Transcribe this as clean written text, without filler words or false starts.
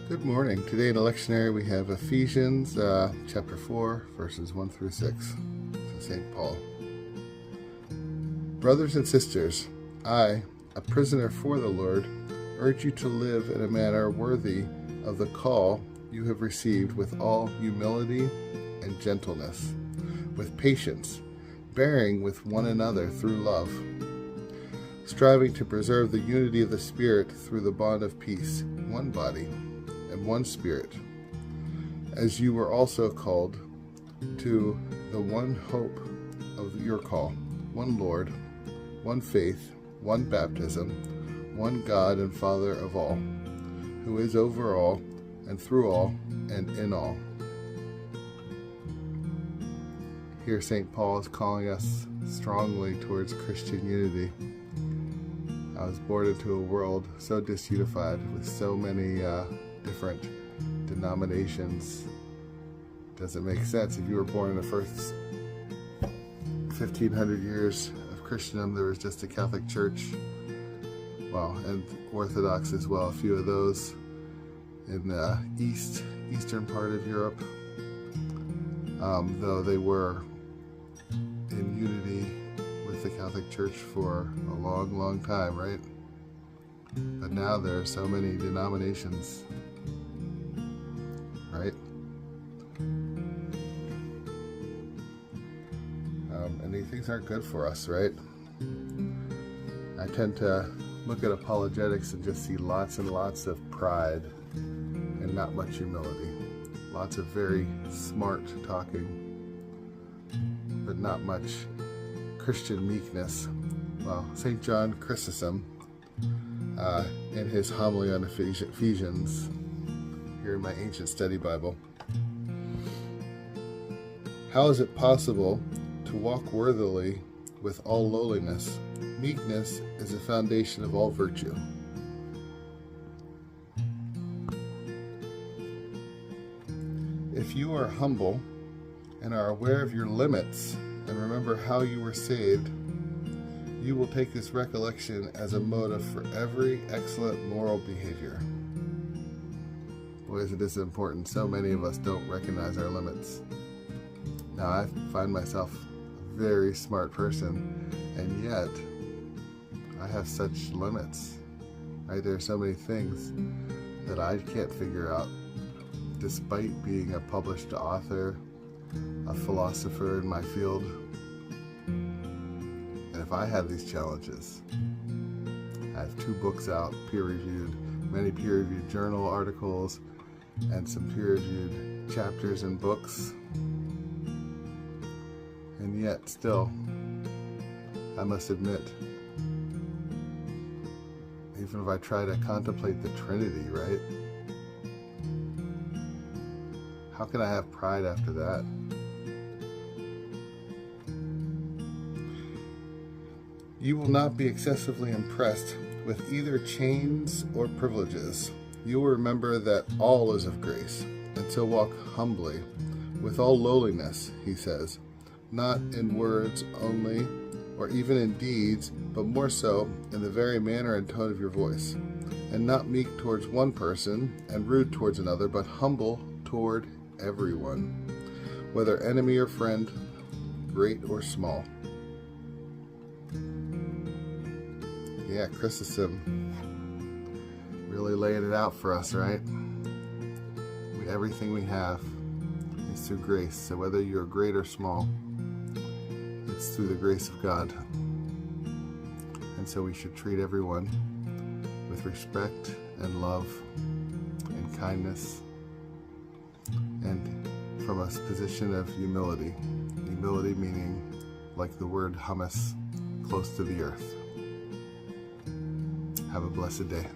Good morning. Today in the lectionary we have Ephesians chapter 4, verses 1 through 6. So St. Paul. Brothers and sisters, I, a prisoner for the Lord, urge you to live in a manner worthy of the call you have received, with all humility and gentleness, with patience, bearing with one another through love, striving to preserve the unity of the Spirit through the bond of peace, one body and one Spirit, as you were also called to the one hope of your call, one Lord, one faith, one baptism, one God and Father of all, who is over all and through all and in all. Here St. Paul is calling us strongly towards Christian unity. I was born into a world so disunified with so many different denominations. Doesn't make sense. If you were born in the first 1500 years of Christendom, there was just a Catholic Church, and Orthodox as well, a few of those in the eastern part of Europe, though they were in unity with the Catholic Church for a long, long time, right? But now there are so many denominations, right? And these things aren't good for us, right? I tend to look at apologetics and just see lots and lots of pride and not much humility. Lots of very smart talking, but not much Christian meekness. Well, St. John Chrysostom, in his homily on Ephesians, here in my ancient study Bible, how is it possible to walk worthily with all lowliness? Meekness is the foundation of all virtue. If you are humble and are aware of your limits and remember how you were saved, you will take this recollection as a motive for every excellent moral behavior. Boy, is it is important. So many of us don't recognize our limits. Now, I find myself a very smart person, and yet I have such limits, right? There are so many things that I can't figure out, despite being a published author, a philosopher in my field. And if I had these challenges, I have 2 books out, peer-reviewed, many peer-reviewed journal articles, and some peer-reviewed chapters and books. And yet, still, I must admit, even if I try to contemplate the Trinity, right? How can I have pride after that? You will not be excessively impressed with either chains or privileges. You will remember that all is of grace, and so walk humbly, with all lowliness, he says, not in words only, or even in deeds, but more so in the very manner and tone of your voice, and not meek towards one person and rude towards another, but humble toward everyone, whether enemy or friend, great or small. Yeah, Chrysostom really laying it out for us, right? Everything we have is through grace. So whether you're great or small, it's through the grace of God. And so we should treat everyone with respect and love and kindness, and from a position of humility. Humility meaning, like the word hummus, close to the earth. Have a blessed day.